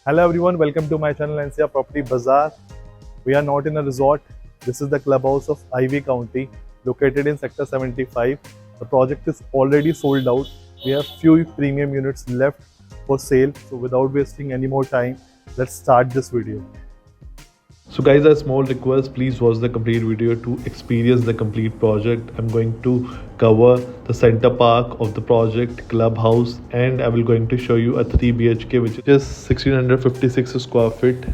Hello everyone, welcome to my channel NCR Property Bazaar. We are not in a resort. This is the clubhouse of Ivy County, located in Sector 75. The project is already sold out. We have few premium units left for sale. So without wasting any more time, let's start this video. So guys, a small request, please watch the complete video to experience the complete project. I'm going to cover the center park of the project, clubhouse, and I will going to show you a 3 BHK which is 1656 square feet.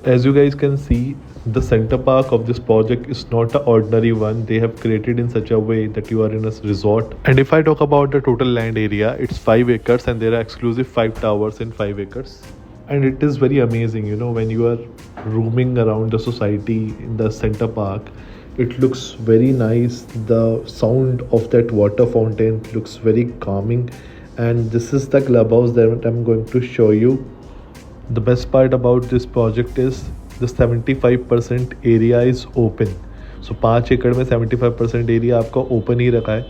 As you guys can see, the center park of this project is not an ordinary one. They have created in such a way that you are in a resort. And if I talk about the total land area, it's 5 acres and there are exclusive 5 towers in 5 acres. And it is very amazing, when you are roaming around the society in the center park. It looks very nice. The sound of that water fountain looks very calming. And this is the clubhouse that I'm going to show you. The best part about this project is the 75% area is open. So 5 एकड़ में 75% area आपका open ही रखा है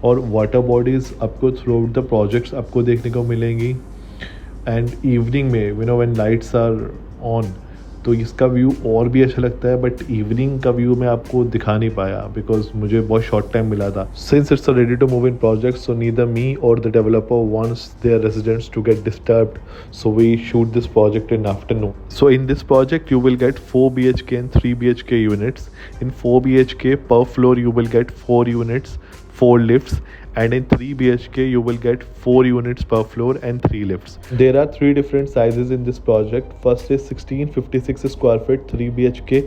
और water bodies आपको through out the projects आपको देखने को मिलेंगी. एंड इवनिंग में व्हेन लाइट्स आर ऑन तो इसका व्यू और भी अच्छा लगता है, बट इवनिंग का व्यू मैं आपको दिखा नहीं पाया बिकॉज मुझे बहुत शॉर्ट टाइम मिला था. Since it's a ready to move in project, so neither me और the developer wants their residents to get disturbed, so we shoot this project in afternoon. So in this project you will get 4 BHK and 3 BHK units. In 4 BHK per floor you will get 4 units, 4 lifts, and in 3 BHK you will get 4 units per floor and 3 lifts. There are 3 different sizes in this project. First is 1656 square feet 3 BHK,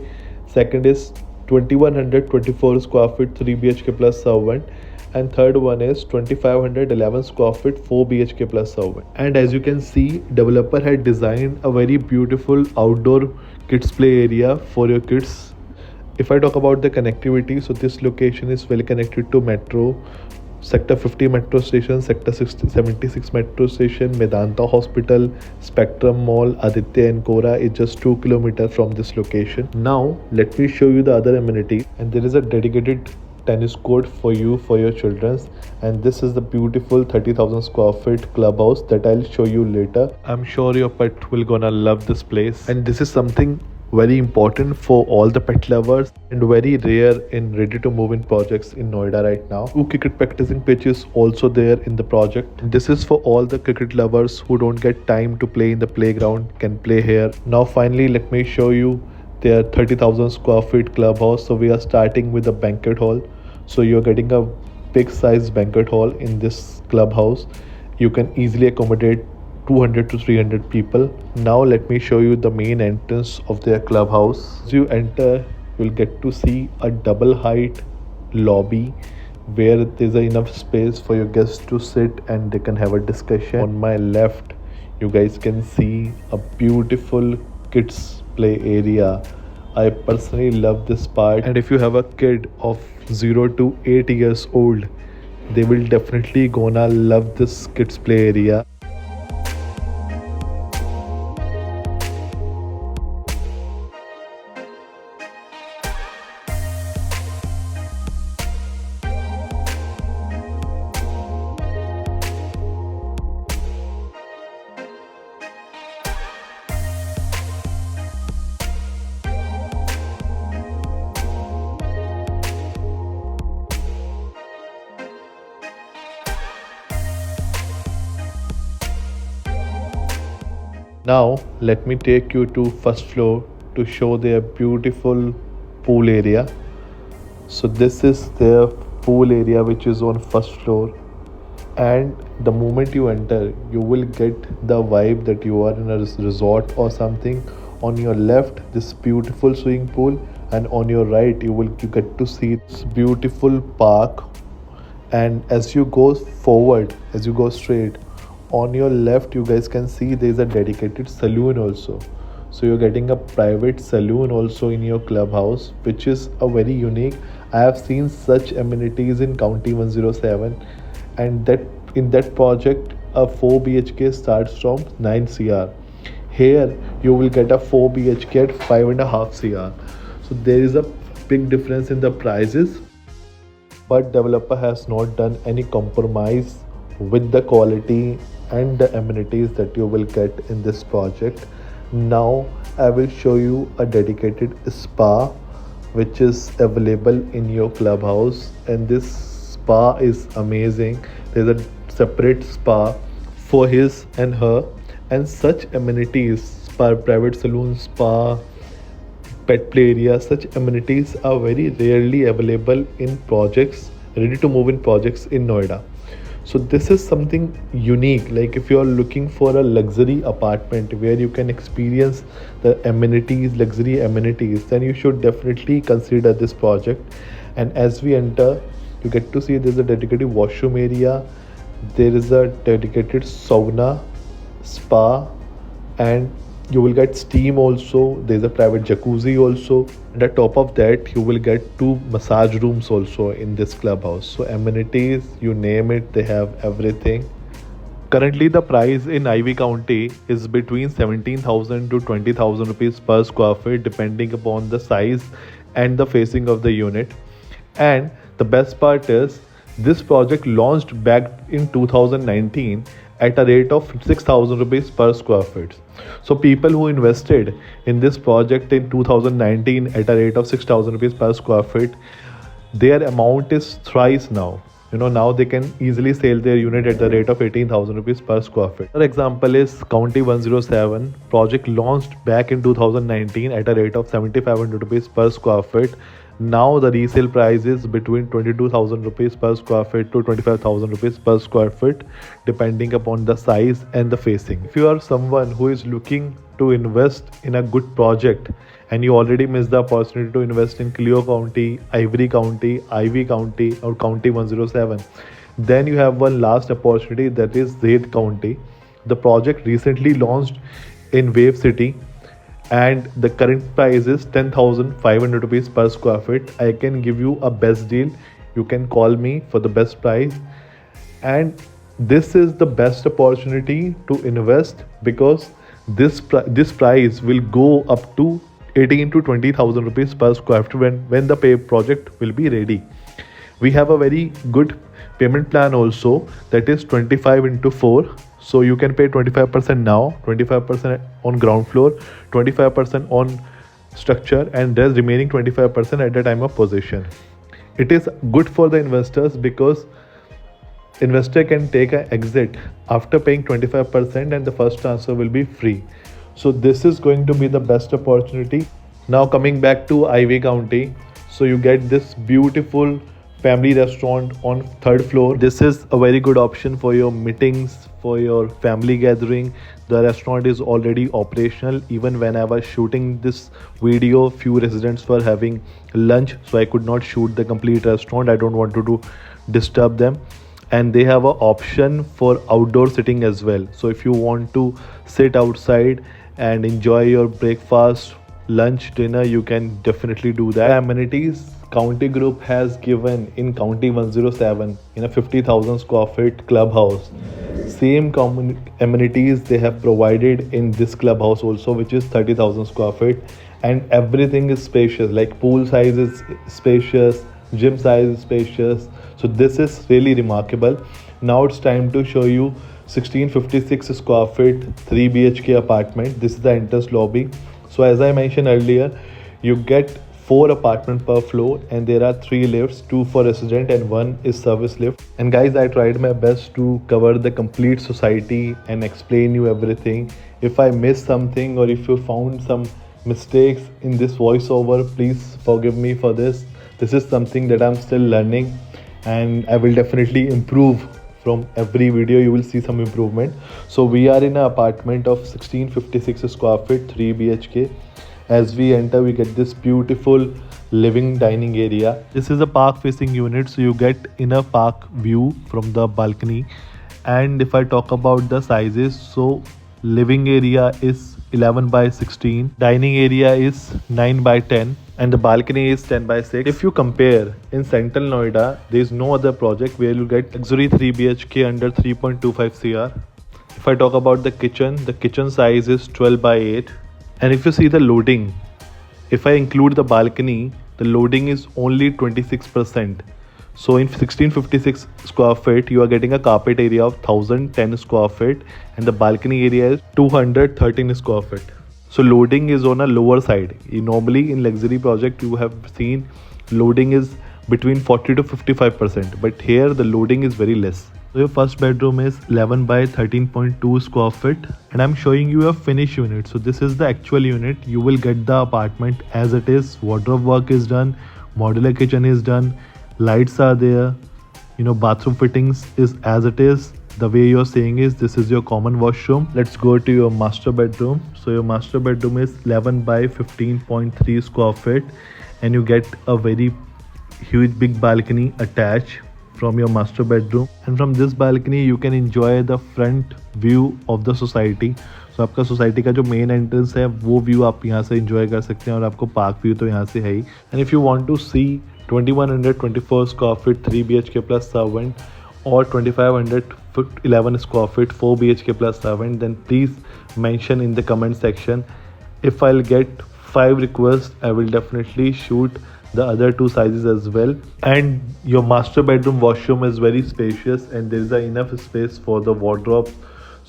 second is 2124 square feet 3 BHK plus servant, and third one is 2511 square feet 4 BHK plus servant. And as you can see, developer had designed a very beautiful outdoor kids play area for your kids. If I talk about the connectivity, so this location is well connected to metro, Sector 50 metro station, Sector 76 metro station, Medanta Hospital, Spectrum Mall, Aditya and Kora is just 2 kilometers from this location. Now let me show you the other amenities, and there is a dedicated tennis court for you for your children, and this is the beautiful 30,000 square feet clubhouse that I'll show you later. I'm sure your pet will gonna love this place, and this is something very important for all the pet lovers and very rare in ready to move in projects in Noida right now. 2 cricket practicing pitches also there in the project. And this is for all the cricket lovers who don't get time to play in the playground, can play here. Now finally let me show you their 30,000 square feet clubhouse. So we are starting with the banquet hall. So you're getting a big size banquet hall in this clubhouse. You can easily accommodate 200 to 300 people. Now let me show you the main entrance of their clubhouse. As you enter, you'll get to see a double height lobby where there's enough space for your guests to sit and they can have a discussion. On my left, you guys can see a beautiful kids play area. I personally love this part, and if you have a kid of 0 to 8 years old, they will definitely gonna love this kids play area. Now let me take you to first floor to show their beautiful pool area. So this is their pool area which is on first floor, and the moment you enter you will get the vibe that you are in a resort or something. On your left this beautiful swimming pool, and on your right you get to see this beautiful park. And as you go forward, as you go straight, on your left you guys can see there is a dedicated saloon also. So you're getting a private saloon also in your clubhouse, which is a very unique. I have seen such amenities in County 107, and that in that project a 4 BHK starts from 9 CR. Here you will get a 4 BHK at 5.5 CR. So there is a big difference in the prices, but developer has not done any compromise with the quality and the amenities that you will get in this project. Now I will show you a dedicated spa which is available in your clubhouse, and this spa is amazing. There's a separate spa for his and her, and such amenities, spa, private saloon, spa, pet play area, such amenities are very rarely available in projects, ready to move in projects in Noida. So this is something unique. Like if you are looking for a luxury apartment where you can experience the amenities, luxury amenities, then you should definitely consider this project. And as we enter, you get to see there's a dedicated washroom area, there is a dedicated sauna, spa, and you will get steam also. There's a private jacuzzi also, and at top of that you will get two massage rooms also in this clubhouse. So amenities, you name it, they have everything. Currently the price in Ivy County is between 17,000 to 20,000 rupees per square feet depending upon the size and the facing of the unit. And the best part is this project launched back in 2019 at a rate of 6,000 rupees per square feet. So people who invested in this project in 2019 at a rate of 6,000 rupees per square feet, their amount is thrice now. Now they can easily sell their unit at the rate of 18,000 rupees per square feet. Another example is County 107 project launched back in 2019 at a rate of 7,500 rupees per square feet. Now the resale price is between 22,000 rupees per square feet to 25,000 rupees per square feet depending upon the size and the facing. If you are someone who is looking to invest in a good project and you already missed the opportunity to invest in Clio County, Ivory County, Ivy County or County 107, then you have one last opportunity, that is Zaid County. The project recently launched in Wave City and the current price is 10,500 rupees per square feet. I can give you a best deal. You can call me for the best price, and this is the best opportunity to invest because this price will go up to 18 to 20,000 rupees per square feet when the project will be ready. We have a very good payment plan also, that is 25 into 4. So you can pay 25% now, 25% on ground floor, 25% on structure, and there's remaining 25% at the time of possession. It is good for the investors because investor can take an exit after paying 25% and the first transfer will be free. So this is going to be the best opportunity. Now coming back to Ivy County, so you get this beautiful family restaurant on third floor. This is a very good option for your meetings, for your family gathering. The restaurant is already operational. Even when I was shooting this video, few residents were having lunch, so I could not shoot the complete restaurant. I don't want to disturb them. And they have an option for outdoor sitting as well. So if you want to sit outside and enjoy your breakfast, lunch, dinner, you can definitely do that. The amenities County Group has given in County 107 in a 50,000 square feet clubhouse, same common amenities they have provided in this clubhouse also, which is 30,000 square feet, and everything is spacious. Like pool size is spacious, gym size is spacious. So this is really remarkable. Now it's time to show you 1656 square feet 3 BHK apartment. This is the entrance lobby. So as I mentioned earlier, you get 4 apartments per floor and there are 3 lifts, 2 for resident and 1 is service lift. And guys, I tried my best to cover the complete society and explain you everything. If I missed something or if you found some mistakes in this voiceover, please forgive me for this. This is something that I'm still learning and I will definitely improve. From every video you will see some improvement. So we are in an apartment of 1656 square feet 3 BHK. As we enter, we get this beautiful living dining area. This is a park facing unit, so you get inner park view from the balcony. And if I talk about the sizes, so living area is 11 by 16, dining area is 9 by 10, and the balcony is 10 by 6. If you compare in Central Noida, there is no other project where you get luxury 3 BHK under 3.25 CR. If I talk about the kitchen size is 12 by 8. And if you see the loading, if I include the balcony, the loading is only 26%. So in 1656 square feet, you are getting a carpet area of 1010 square feet and the balcony area is 213 square feet. So loading is on a lower side. Normally in luxury project you have seen loading is between 40 to 55%, but here the loading is very less. So your first bedroom is 11 by 13.2 square feet, and I'm showing you a finished unit. So this is the actual unit. You will get the apartment as it is. Wardrobe work is done, modular kitchen is done, lights are there, bathroom fittings is as it is. The way you're saying is this is your common washroom. Let's go to your master bedroom. So your master bedroom is 11 by 15.3 square feet, and you get a very huge big balcony attached from your master bedroom, and from this balcony you can enjoy the front view of the society. So आपका society का जो main entrance है वो view आप यहाँ से enjoy कर सकते हैं, और आपको पार्क व्यू तो यहाँ से है ही. And if you want to see 2124 square feet 3 BHK plus servant or 2511 square feet 4 BHK plus servant, then please mention in the comment section. If I'll get 5 requests, I will definitely shoot the other 2 sizes as well. And your master bedroom washroom is very spacious, and there is enough space for the wardrobe.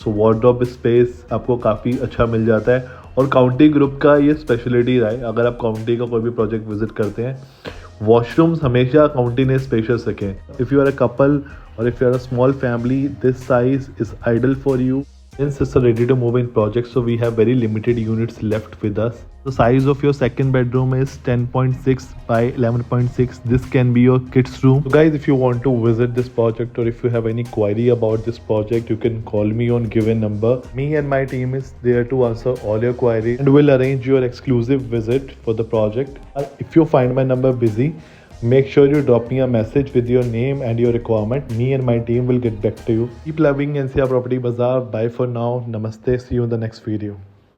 So wardrobe space आपको काफ़ी अच्छा मिल जाता है, और county group का ये speciality रहा है. अगर आप काउंटी का कोई भी प्रोजेक्ट विजिट करते हैं, वॉशरूम्स हमेशा काउंटी ने स्पेशियस रखें. If you are a couple or if you are a small family, this size is ideal for you. Since it's a ready to move in project, so we have very limited units left with us. The size of your second bedroom is 10.6 by 11.6. This can be your kids room. So guys, if you want to visit this project, or if you have any query about this project, you can call me on given number. Me and my team is there to answer all your queries, and we'll arrange your exclusive visit for the project. If you find my number busy, make sure you drop me a message with your name and your requirement. Me and my team will get back to you. Keep loving NCR Property Bazaar. Bye for now. Namaste. See you in the next video.